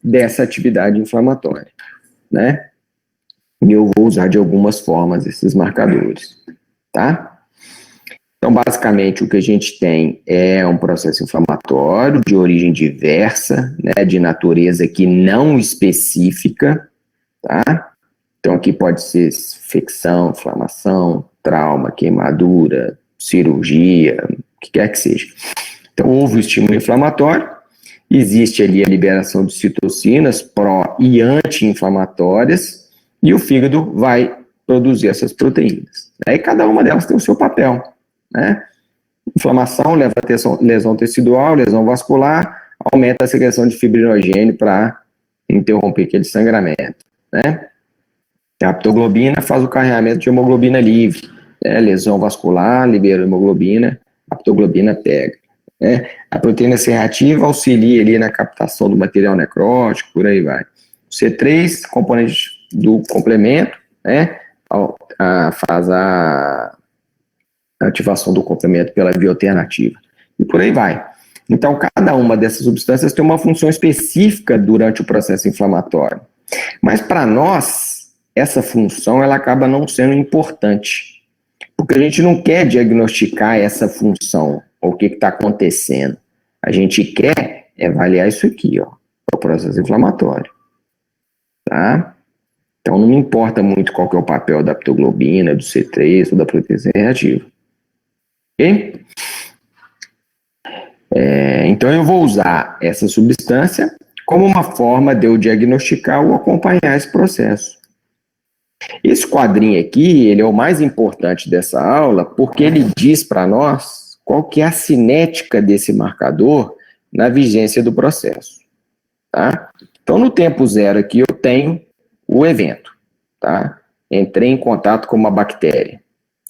dessa atividade inflamatória, né? E eu vou usar de algumas formas esses marcadores, tá? Então, basicamente, o que a gente tem é um processo inflamatório de origem diversa, né, de natureza que não específica, tá? Então, aqui pode ser infecção, inflamação, trauma, queimadura, cirurgia, o que quer que seja. Então, houve o estímulo inflamatório, existe ali a liberação de citocinas pró- e anti-inflamatórias, e o fígado vai produzir essas proteínas. Aí cada uma delas tem o seu papel, né? Inflamação leva a lesão tecidual, lesão vascular, aumenta a secreção de fibrinogênio para interromper aquele sangramento, né? A aptoglobina faz o carregamento de hemoglobina livre, né? Lesão vascular, libera hemoglobina, a aptoglobina pega, né? A proteína C reativa auxilia ali na captação do material necrótico, por aí vai. O C3, componente do complemento, né? Faz a ativação do complemento pela via alternativa. E por aí vai. Então, cada uma dessas substâncias tem uma função específica durante o processo inflamatório. Mas, para nós, essa função ela acaba não sendo importante. Porque a gente não quer diagnosticar essa função, ou o que está acontecendo. A gente quer avaliar isso aqui, ó, o processo inflamatório. Tá? Então, não me importa muito qual que é o papel da aptoglobina, do C3 ou da proteína C reativa. Ok? Então, eu vou usar essa substância como uma forma de eu diagnosticar ou acompanhar esse processo. Esse quadrinho aqui, ele é o mais importante dessa aula, porque ele diz para nós qual que é a cinética desse marcador na vigência do processo. Tá? Então, no tempo zero aqui, eu tenho o evento. Tá? Entrei em contato com uma bactéria,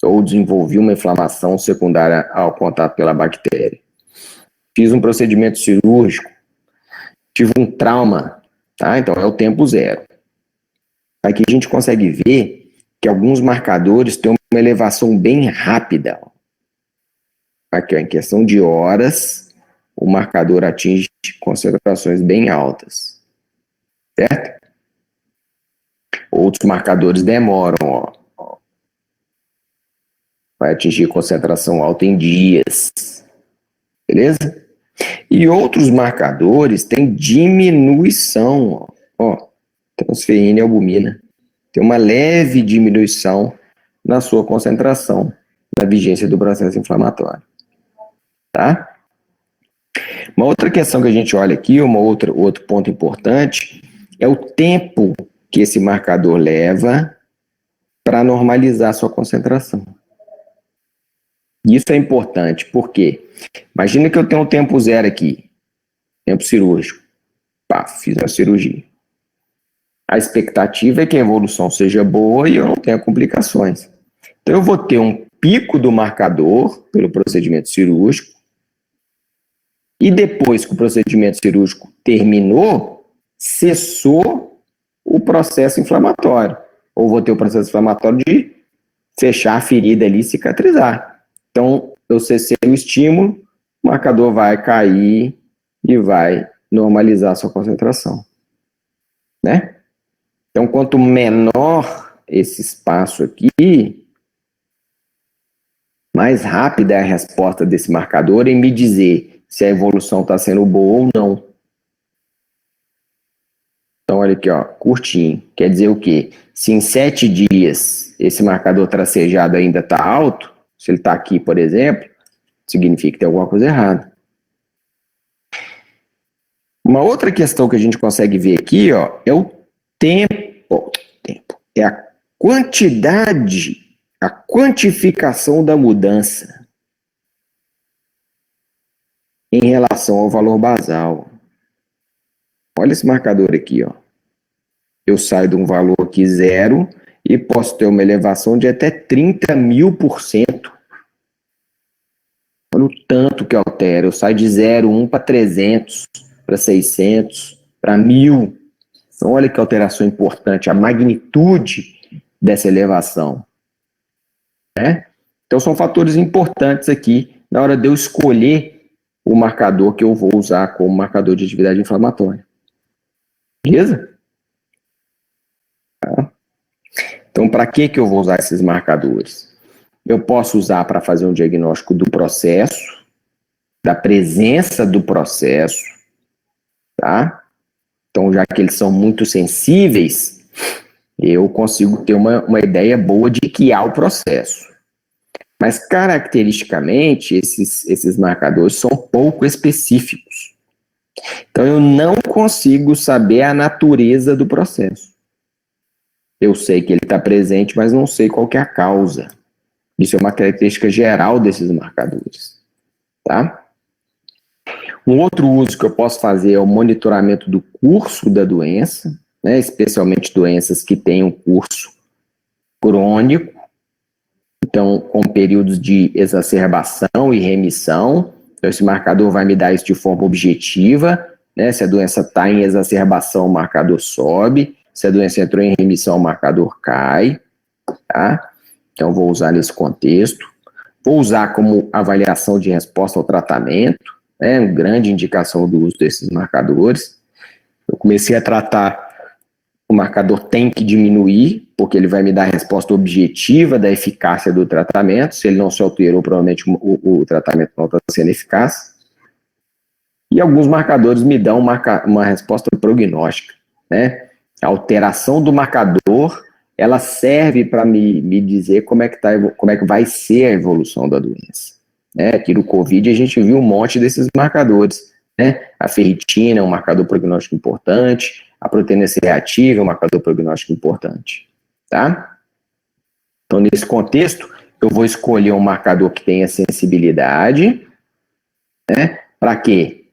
ou desenvolvi uma inflamação secundária ao contato pela bactéria. Fiz um procedimento cirúrgico, tive um trauma, tá? Então é o tempo zero. Aqui a gente consegue ver que alguns marcadores têm uma elevação bem rápida. Aqui, ó, em questão de horas, o marcador atinge concentrações bem altas, certo? Outros marcadores demoram, ó. Vai atingir concentração alta em dias, beleza? E outros marcadores têm diminuição, ó, transferina e albumina. Tem uma leve diminuição na sua concentração, na vigência do processo inflamatório. Tá? Uma outra questão que a gente olha aqui, outro ponto importante, é o tempo que esse marcador leva para normalizar a sua concentração. Isso é importante, porque imagina que eu tenho um tempo zero aqui, tempo cirúrgico. Pá, fiz uma cirurgia. A expectativa é que a evolução seja boa e eu não tenha complicações. Então, eu vou ter um pico do marcador pelo procedimento cirúrgico e depois que o procedimento cirúrgico terminou, cessou o processo inflamatório. Ou vou ter o processo inflamatório de fechar a ferida ali e cicatrizar. Então, eu cessei o estímulo, o marcador vai cair e vai normalizar a sua concentração. Né? Então, quanto menor esse espaço aqui, mais rápida é a resposta desse marcador em me dizer se a evolução está sendo boa ou não. Então, olha aqui, ó, curtinho. Quer dizer o quê? Se em 7 dias esse marcador tracejado ainda está alto, se ele está aqui, por exemplo, significa que tem alguma coisa errada. Uma outra questão que a gente consegue ver aqui, ó, é o tempo. É a quantidade, a quantificação da mudança em relação ao valor basal. Olha esse marcador aqui, ó. Eu saio de um valor aqui zero e posso ter uma elevação de até 30.000%. Olha o tanto que altera. Eu saio de 0,1 para 300, para 600, para 1.000. Então, olha que alteração importante, a magnitude dessa elevação. Né? Então, são fatores importantes aqui na hora de eu escolher o marcador que eu vou usar como marcador de atividade inflamatória. Beleza? Tá. Então, para que eu vou usar esses marcadores? Eu posso usar para fazer um diagnóstico do processo, da presença do processo, tá? Então, já que eles são muito sensíveis, eu consigo ter uma ideia boa de que há o processo. Mas, caracteristicamente, esses marcadores são pouco específicos. Então, eu não consigo saber a natureza do processo. Eu sei que ele está presente, mas não sei qual que é a causa. Isso é uma característica geral desses marcadores. Tá? Um outro uso que eu posso fazer é o monitoramento do curso da doença, né, especialmente doenças que têm um curso crônico, então com períodos de exacerbação e remissão. Então, esse marcador vai me dar isso de forma objetiva, né? Se a doença está em exacerbação, o marcador sobe. Se a doença entrou em remissão, o marcador cai. Tá? Então, vou usar nesse contexto. Vou usar como avaliação de resposta ao tratamento, né? Uma grande indicação do uso desses marcadores. Eu comecei a tratar, o marcador tem que diminuir, porque ele vai me dar a resposta objetiva da eficácia do tratamento. Se ele não se alterou, provavelmente o tratamento não está sendo eficaz. E alguns marcadores me dão uma resposta prognóstica, né? A alteração do marcador, ela serve para me dizer como é que vai ser a evolução da doença. Né? Aqui no Covid a gente viu um monte desses marcadores, né? A ferritina é um marcador prognóstico importante, a proteína C reativa é um marcador prognóstico importante, tá? Então, nesse contexto, eu vou escolher um marcador que tenha sensibilidade, né? Para quê?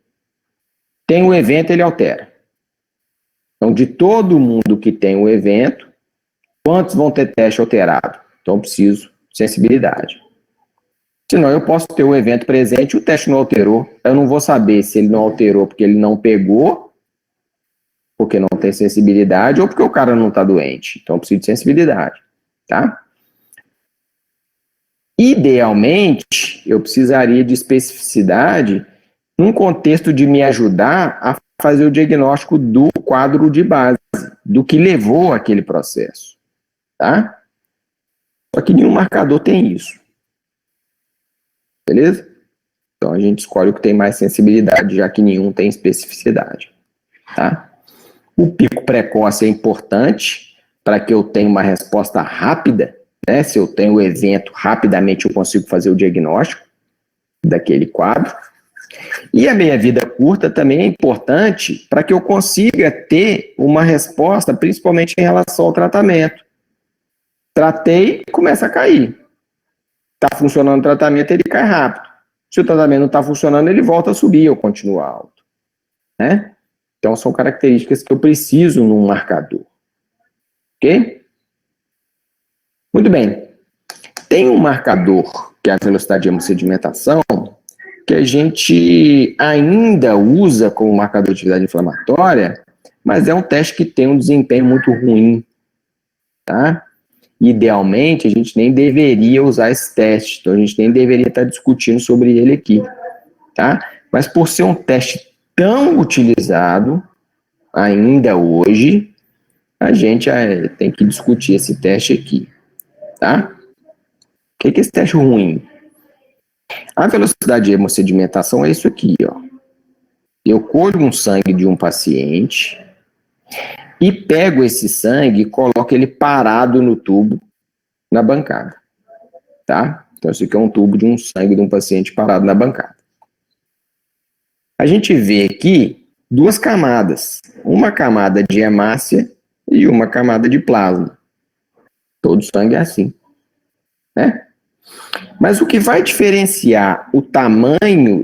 Tem um evento, ele altera. Então, de todo mundo que tem um evento, quantos vão ter teste alterado? Então, eu preciso de sensibilidade. Senão, eu posso ter o evento presente e o teste não alterou. Eu não vou saber se ele não alterou porque ele não pegou, porque não tem sensibilidade, ou porque o cara não está doente. Então, eu preciso de sensibilidade, tá? Idealmente, eu precisaria de especificidade num contexto de me ajudar a fazer o diagnóstico do quadro de base, do que levou aquele processo, tá? Só que nenhum marcador tem isso. Beleza? Então, a gente escolhe o que tem mais sensibilidade, já que nenhum tem especificidade, tá? O pico precoce é importante para que eu tenha uma resposta rápida, né? Se eu tenho o evento, rapidamente eu consigo fazer o diagnóstico daquele quadro. E a meia-vida curta também é importante para que eu consiga ter uma resposta, principalmente em relação ao tratamento. Tratei, começa a cair. Está funcionando o tratamento, ele cai rápido. Se o tratamento não está funcionando, ele volta a subir ou continua alto, né? Então, são características que eu preciso num marcador. Ok? Muito bem. Tem um marcador, que é a velocidade de hemossedimentação, que a gente ainda usa como marcador de atividade inflamatória, mas é um teste que tem um desempenho muito ruim, tá? Idealmente, a gente nem deveria usar esse teste, então a gente nem deveria estar discutindo sobre ele aqui, tá? Mas por ser um teste tão utilizado ainda hoje, a gente tem que discutir esse teste aqui, tá? O que é esse teste ruim? A velocidade de hemossedimentação é isso aqui, ó. Eu colho um sangue de um paciente e pego esse sangue e coloco ele parado no tubo na bancada, tá? Então, isso aqui é um tubo de um sangue de um paciente parado na bancada. A gente vê aqui duas camadas, uma camada de hemácia e uma camada de plasma. Todo sangue é assim, né? Mas o que vai diferenciar o tamanho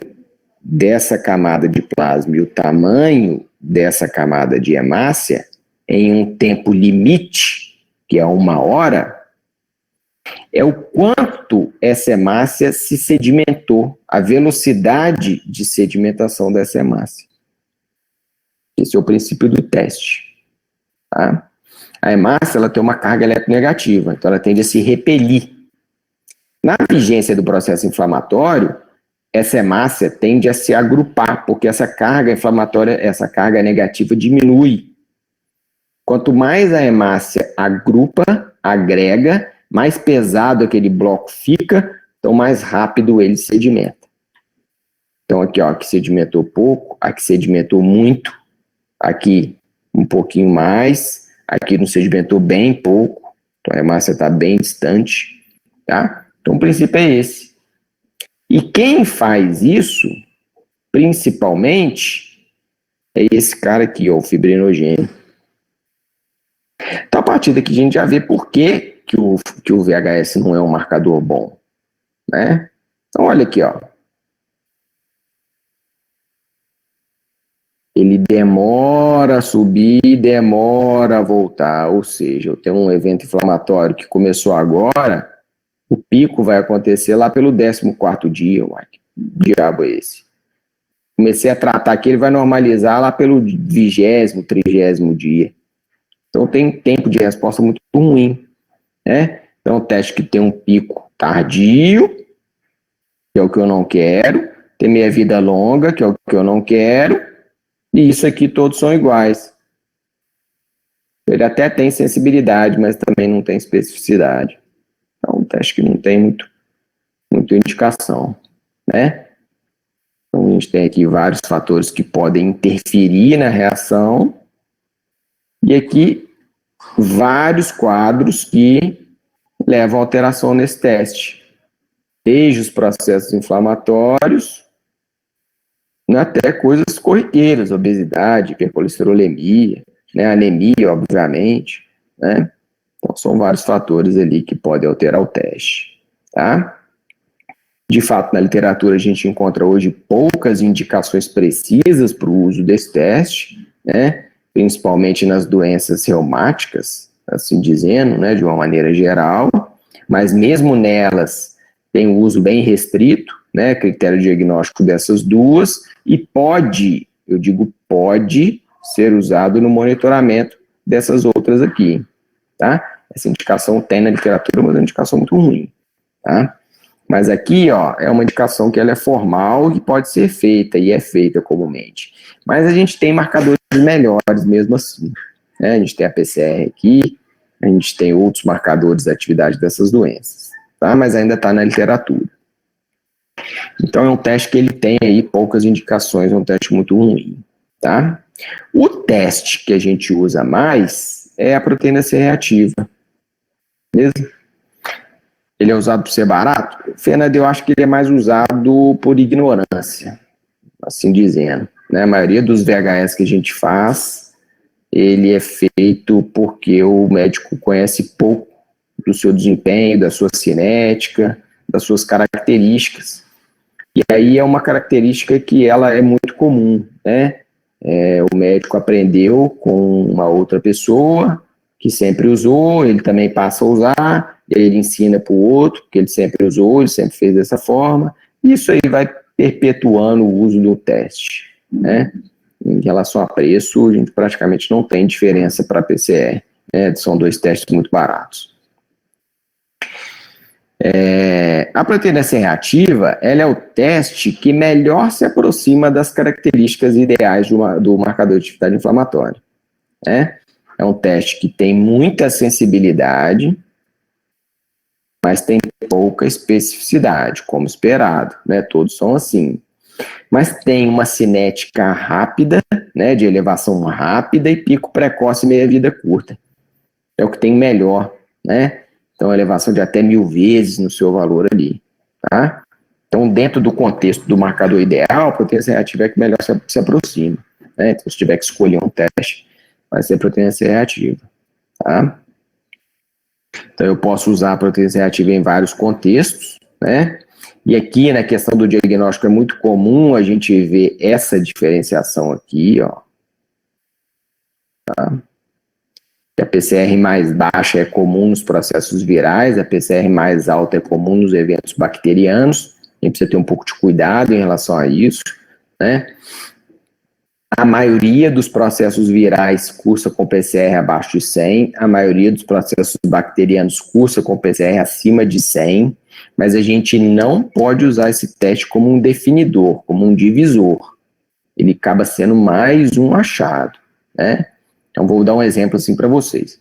dessa camada de plasma e o tamanho dessa camada de hemácia em um tempo limite, que é 1 hora, é o quanto essa hemácia se sedimentou, a velocidade de sedimentação dessa hemácia. Esse é o princípio do teste. Tá? A hemácia ela tem uma carga eletronegativa, então ela tende a se repelir. Na vigência do processo inflamatório, essa hemácia tende a se agrupar, porque essa carga inflamatória, essa carga negativa diminui. Quanto mais a hemácia agrupa, agrega, mais pesado aquele bloco fica, então mais rápido ele sedimenta. Então aqui, ó, aqui sedimentou pouco, aqui sedimentou muito, aqui um pouquinho mais, aqui não sedimentou bem pouco, então a hemácia está bem distante, tá? Então o princípio é esse. E quem faz isso, principalmente, é esse cara aqui, ó, o fibrinogênio. Então, a partir daqui a gente já vê por que o VHS não é um marcador bom, né? Então, olha aqui, ó. Ele demora a subir, demora a voltar, ou seja, eu tenho um evento inflamatório que começou agora, o pico vai acontecer lá pelo 14º dia, uai, que diabo é esse? Comecei a tratar aqui, ele vai normalizar lá pelo 20º, 30º dia. Então tem tempo de resposta muito ruim, né? Então, um teste que tem um pico tardio, que é o que eu não quero, tem meia vida longa, que é o que eu não quero, e isso aqui todos são iguais. Ele até tem sensibilidade, mas também não tem especificidade. Então, um teste que não tem muita indicação, né? Então, a gente tem aqui vários fatores que podem interferir na reação, e aqui vários quadros que levam a alteração nesse teste. Desde os processos inflamatórios, até coisas corriqueiras, obesidade, hipercolesterolemia, né, anemia, obviamente, né? Então, são vários fatores ali que podem alterar o teste, tá? De fato, na literatura, a gente encontra hoje poucas indicações precisas para o uso desse teste, né? Principalmente nas doenças reumáticas, assim dizendo, né, de uma maneira geral, mas mesmo nelas tem um uso bem restrito, né, critério diagnóstico dessas duas, e pode, eu digo pode, ser usado no monitoramento dessas outras aqui, tá? Essa indicação tem na literatura, mas é uma indicação muito ruim, tá? Mas aqui, ó, é uma indicação que ela é formal e pode ser feita, e é feita comumente. Mas a gente tem marcadores melhores mesmo assim, né? A gente tem a PCR aqui, a gente tem outros marcadores da atividade dessas doenças, tá? Mas ainda está na literatura. Então é um teste que ele tem aí poucas indicações, é um teste muito ruim, tá? O teste que a gente usa mais é a proteína C reativa, beleza? Ele é usado por ser barato? Fernando, eu acho que ele é mais usado por ignorância, assim dizendo, né? A maioria dos VHS que a gente faz, ele é feito porque o médico conhece pouco do seu desempenho, da sua cinética, das suas características. E aí é uma característica que ela é muito comum, né? O médico aprendeu com uma outra pessoa que sempre usou, ele também passa a usar, e aí ele ensina para o outro, que ele sempre usou, ele sempre fez dessa forma, e isso aí vai perpetuando o uso do teste, né? Em relação a preço, a gente praticamente não tem diferença para PCR, né? São dois testes muito baratos. A proteína C reativa, ela é o teste que melhor se aproxima das características ideais do marcador de atividade inflamatória, né? É um teste que tem muita sensibilidade, mas tem pouca especificidade, como esperado, né? Todos são assim. Mas tem uma cinética rápida, né? De elevação rápida e pico precoce e meia-vida curta. É o que tem melhor, né? Então, elevação de até 1000 vezes no seu valor ali, tá? Então, dentro do contexto do marcador ideal, a proteína C reativa é que melhor se aproxima, né? Então, se tiver que escolher um teste, vai ser a proteína C reativa, tá? Então, eu posso usar a proteína C reativa em vários contextos, né? E aqui, na questão do diagnóstico, é muito comum a gente ver essa diferenciação aqui, ó. Tá? A PCR mais baixa é comum nos processos virais, a PCR mais alta é comum nos eventos bacterianos. A gente precisa ter um pouco de cuidado em relação a isso, né? A maioria dos processos virais cursa com PCR abaixo de 100, a maioria dos processos bacterianos cursa com PCR acima de 100, mas a gente não pode usar esse teste como um definidor, como um divisor. Ele acaba sendo mais um achado, né? Então, vou dar um exemplo assim para vocês.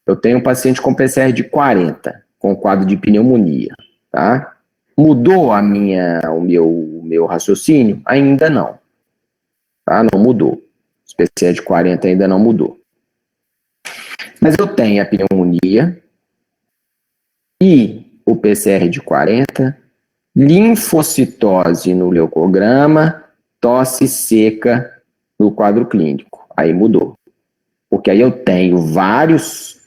Eu tenho um paciente com PCR de 40, com quadro de pneumonia, tá? Mudou o meu raciocínio? Ainda não, tá? Não mudou. O PCR de 40 ainda não mudou. Mas eu tenho a pneumonia e o PCR de 40, linfocitose no leucograma, tosse seca no quadro clínico. Aí mudou. Porque aí eu tenho vários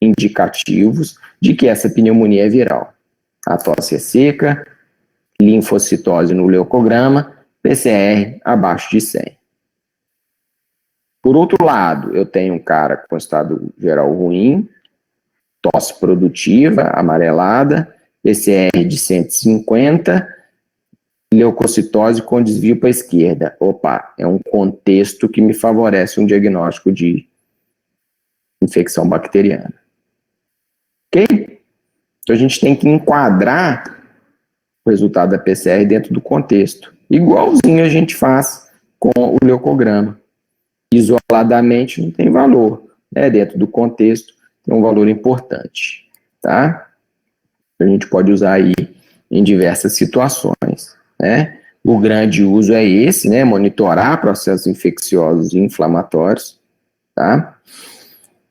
indicativos de que essa pneumonia é viral. A tosse é seca, linfocitose no leucograma, PCR abaixo de 100. Por outro lado, eu tenho um cara com estado geral ruim, tosse produtiva, amarelada, PCR de 150, leucocitose com desvio para a esquerda. Opa, é um contexto que me favorece um diagnóstico de infecção bacteriana. Ok? Então a gente tem que enquadrar o resultado da PCR dentro do contexto. Igualzinho a gente faz com o leucograma. Isoladamente não tem valor, né? Dentro do contexto tem um valor importante, tá? A gente pode usar aí em diversas situações, né? O grande uso é esse, né? Monitorar processos infecciosos e inflamatórios, tá?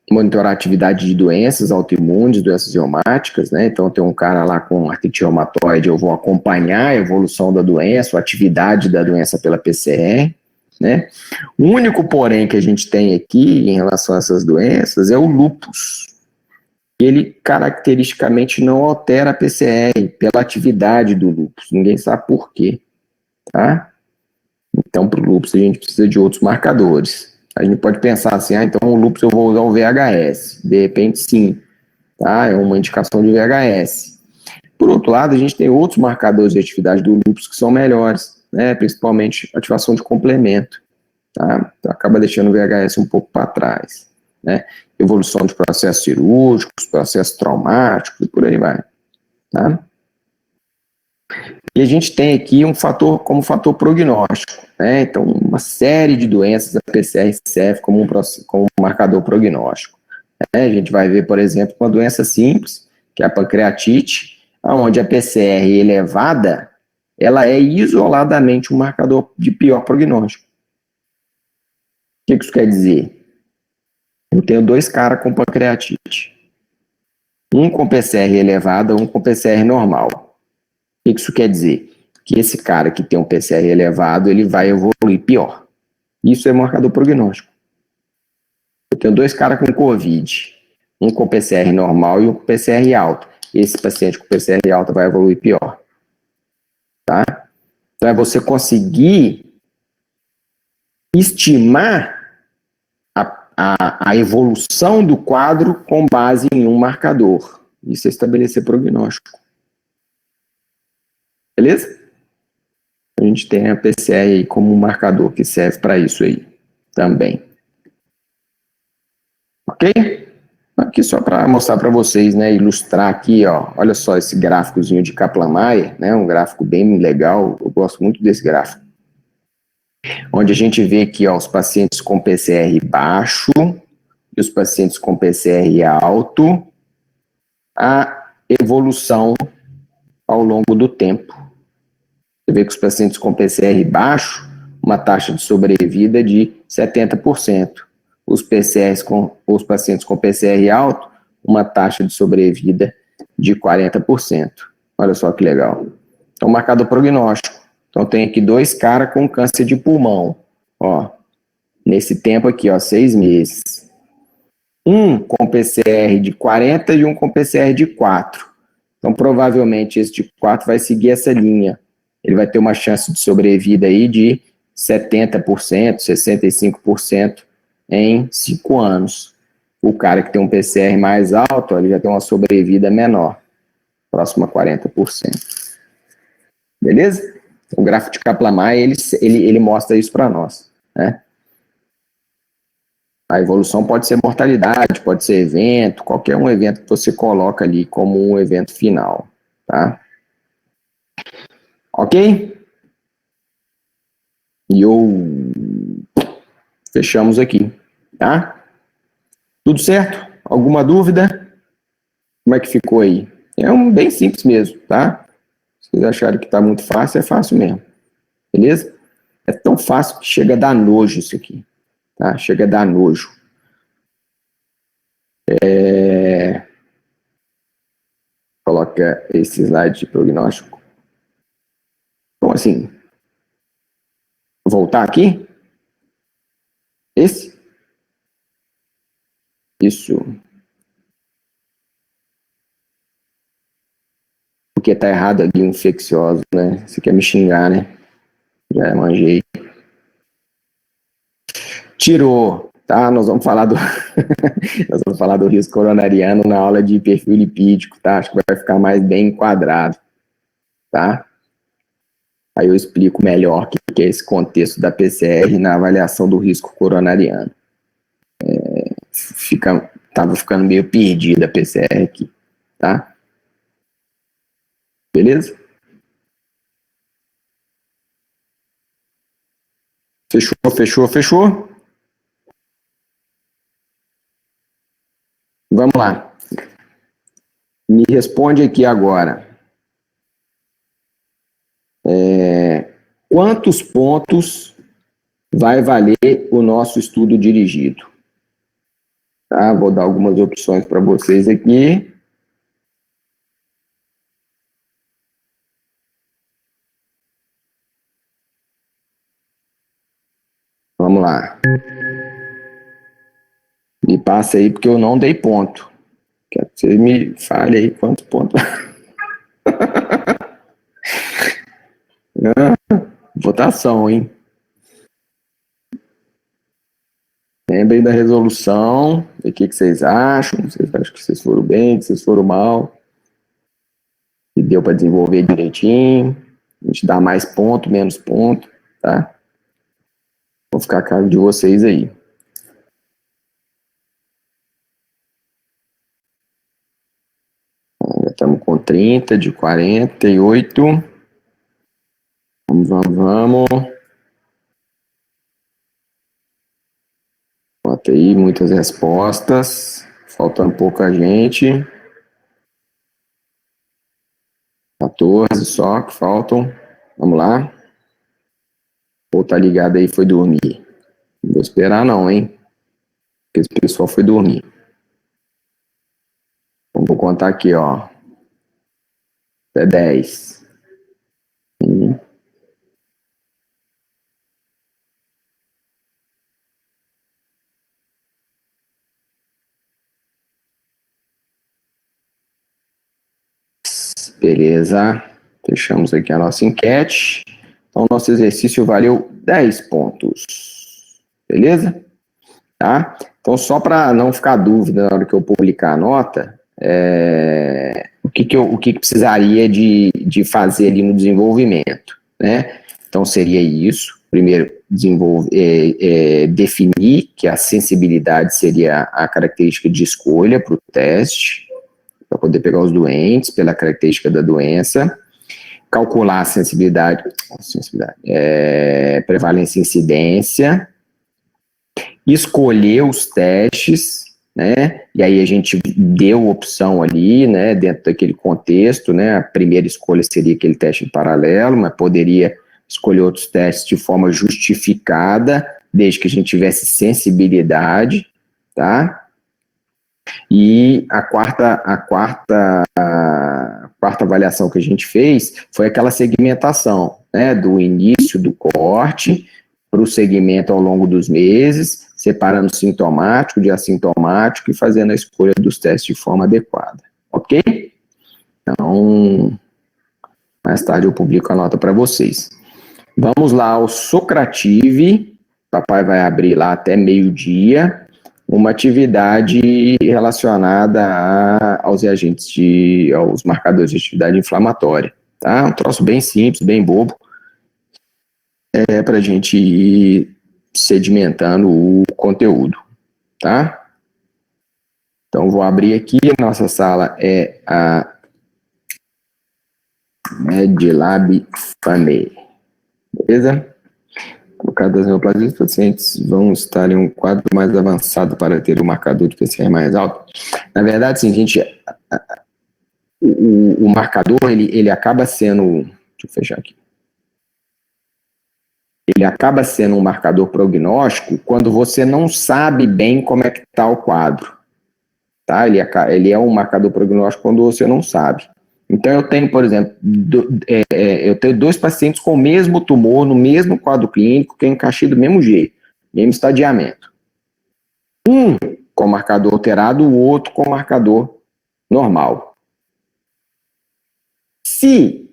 Monitorar a atividade de doenças autoimunes, doenças reumáticas, né? Então, tem um cara lá com artrite reumatoide, eu vou acompanhar a evolução da doença, a atividade da doença pela PCR, né? O único, porém, que a gente tem aqui em relação a essas doenças é o lúpus. Ele, caracteristicamente, não altera a PCR pela atividade do lúpus. Ninguém sabe por quê, tá? Então, para o lúpus, a gente precisa de outros marcadores. A gente pode pensar assim, então o lúpus eu vou usar o VHS. De repente, sim, tá? É uma indicação de VHS. Por outro lado, a gente tem outros marcadores de atividade do lúpus que são melhores, né? Principalmente ativação de complemento, tá? Então, acaba deixando o VHS um pouco para trás, né? Evolução de processos cirúrgicos, processos traumáticos e por aí vai, tá? E a gente tem aqui um fator como fator prognóstico, né? Então, uma série de doenças a PCR serve como um marcador prognóstico, né? A gente vai ver, por exemplo, uma doença simples, que é a pancreatite, onde a PCR elevada, ela é isoladamente um marcador de pior prognóstico. O que isso quer dizer? Eu tenho dois caras com pancreatite, um com PCR elevada, um com PCR normal. O que isso quer dizer? Que esse cara que tem um PCR elevado, ele vai evoluir pior. Isso é marcador prognóstico. Eu tenho dois caras com Covid, um com PCR normal e um com PCR alto. Esse paciente com PCR alto vai evoluir pior, tá? Então é você conseguir estimar a evolução do quadro com base em um marcador. Isso é estabelecer prognóstico. Beleza? A gente tem a PCR aí como um marcador que serve para isso aí também. Ok? Aqui só para mostrar para vocês, né, ilustrar aqui, ó, olha só esse gráficozinho de Kaplan-Meier, né, um gráfico bem legal, eu gosto muito desse gráfico, onde a gente vê aqui, ó, os pacientes com PCR baixo e os pacientes com PCR alto, a evolução ao longo do tempo. Você vê que os pacientes com PCR baixo, uma taxa de sobrevida de 70%. Os pacientes com PCR alto, uma taxa de sobrevida de 40%. Olha só que legal. Então, marcador prognóstico. Então, tem aqui dois caras com câncer de pulmão. Ó, nesse tempo aqui, ó, 6 meses. Um com PCR de 40 e um com PCR de 4. Então, provavelmente, esse de 4 vai seguir essa linha. Ele vai ter uma chance de sobrevida aí de 70%, 65% em 5 anos. O cara que tem um PCR mais alto, ele já tem uma sobrevida menor, próximo a 40%. Beleza? O gráfico de Kaplan-Meier, ele mostra isso para nós, né? A evolução pode ser mortalidade, pode ser evento, qualquer um evento que você coloca ali como um evento final, tá? Ok? E fechamos aqui. tá? Tudo certo? Alguma dúvida? Como é que ficou aí? É bem simples mesmo, tá? Se vocês acharem que tá muito fácil, é fácil mesmo, beleza? É tão fácil que chega a dar nojo isso aqui, tá? Chega a dar nojo. Coloca esse slide de prognóstico. Como assim? Voltar aqui? Esse? Isso. Porque tá errado ali, infeccioso, né? Você quer me xingar, né? Já manjei. Tirou, tá? Nós vamos falar do nós vamos falar do risco coronariano na aula de perfil lipídico, tá? Acho que vai ficar mais bem enquadrado, tá? Aí eu explico melhor o que é esse contexto da PCR na avaliação do risco coronariano. Tava ficando meio perdida a PCR aqui, tá? Beleza? Fechou, fechou, fechou? Vamos lá. Me responde aqui agora. Quantos pontos vai valer o nosso estudo dirigido? Tá? Vou dar algumas opções para vocês aqui. Vamos lá. Me passa aí, porque eu não dei ponto. Quero que você me fale aí quantos pontos. Votação, hein? Lembrem da resolução, o que vocês acham, vocês acham que vocês foram bem, que vocês foram mal, que deu para desenvolver direitinho, a gente dá mais ponto, menos ponto, tá? Vou ficar a cargo de vocês aí. Já estamos com 30 de 48. Vamos, vamos, vamos. Bota aí muitas respostas. Faltando pouca gente. 14 só que faltam. Vamos lá. Ou tá ligado aí, foi dormir. Não vou esperar não, hein? Porque esse pessoal foi dormir. Então, vou contar aqui, ó. Até 10. Beleza. Fechamos aqui a nossa enquete. Então, nosso exercício valeu 10 pontos. Beleza? Tá? Então, só para não ficar dúvida na hora que eu publicar a nota, o que precisaria de fazer ali no desenvolvimento, né? Então, seria isso. Primeiro, definir que a sensibilidade seria a característica de escolha para o teste, para poder pegar os doentes pela característica da doença, calcular a prevalência e incidência, escolher os testes, né? E aí a gente deu opção ali, né? Dentro daquele contexto, né? A primeira escolha seria aquele teste em paralelo, mas poderia escolher outros testes de forma justificada, desde que a gente tivesse sensibilidade, tá? E a quarta avaliação que a gente fez foi aquela segmentação, né? Do início do corte para o segmento ao longo dos meses, separando sintomático de assintomático e fazendo a escolha dos testes de forma adequada, ok? Então, mais tarde eu publico a nota para vocês. Vamos lá ao Socrative, papai vai abrir lá até meio-dia, uma atividade relacionada aos reagentes aos marcadores de atividade inflamatória, tá? Um troço bem simples, bem bobo, para a gente ir sedimentando o conteúdo, tá? Então, vou abrir aqui, nossa sala é a MedLab Fame, beleza? No caso das neoplasias, os pacientes vão estar em um quadro mais avançado para ter o marcador de PCR mais alto. Na verdade, sim, o marcador, ele acaba sendo... Deixa eu fechar aqui. Ele acaba sendo um marcador prognóstico quando você não sabe bem como é que está o quadro. Tá? Ele é um marcador prognóstico quando você não sabe. Então, eu tenho, por exemplo, eu tenho 2 pacientes com o mesmo tumor, no mesmo quadro clínico, que eu encaixei do mesmo jeito, mesmo estadiamento. Um com marcador alterado, o outro com marcador normal. Se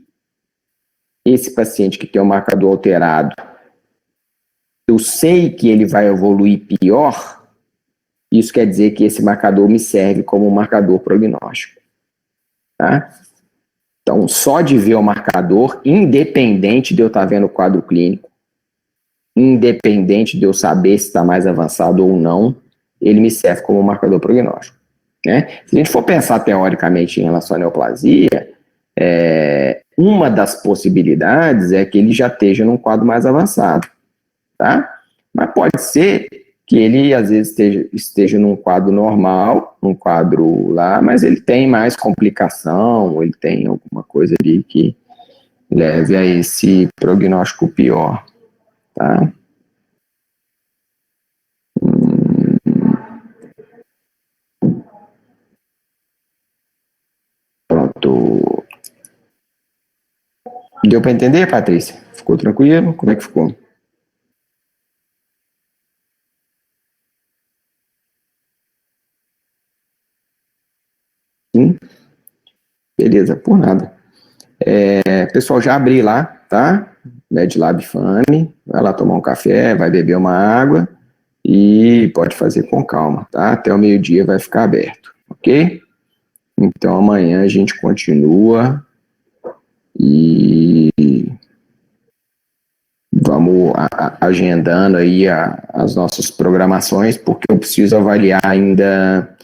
esse paciente que tem o marcador alterado, eu sei que ele vai evoluir pior, isso quer dizer que esse marcador me serve como um marcador prognóstico. Tá? Então, só de ver o marcador, independente de eu estar vendo o quadro clínico, independente de eu saber se está mais avançado ou não, ele me serve como um marcador prognóstico. Né? Se a gente for pensar teoricamente em relação à neoplasia, uma das possibilidades é que ele já esteja num quadro mais avançado. Tá? Mas pode ser que ele, às vezes, esteja num quadro normal, num quadro lá, mas ele tem mais complicação, ele tem alguma coisa ali que leve a esse prognóstico pior, tá? Pronto. Deu para entender, Patrícia? Ficou tranquilo? Como é que ficou? Sim? Beleza, por nada. Pessoal, já abri lá, tá? MedLab Fame, vai lá tomar um café, vai beber uma água e pode fazer com calma, tá? Até o meio-dia vai ficar aberto, ok? Então amanhã a gente continua e vamos agendando aí as nossas programações, porque eu preciso avaliar ainda.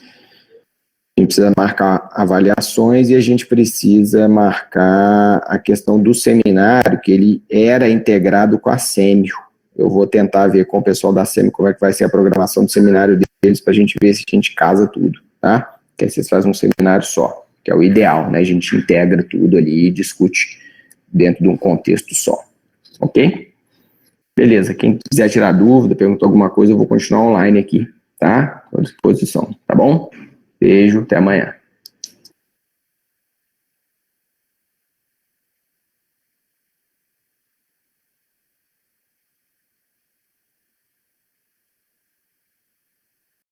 A gente precisa marcar avaliações e a gente precisa marcar a questão do seminário, que ele era integrado com a SEMIO. Eu vou tentar ver com o pessoal da SEMIO como é que vai ser a programação do seminário deles, para a gente ver se a gente casa tudo, tá? Que aí vocês fazem um seminário só, que é o ideal, né? A gente integra tudo ali e discute dentro de um contexto só, ok? Beleza, quem quiser tirar dúvida, perguntar alguma coisa, eu vou continuar online aqui, tá? Estou à disposição, tá bom? Beijo, até amanhã.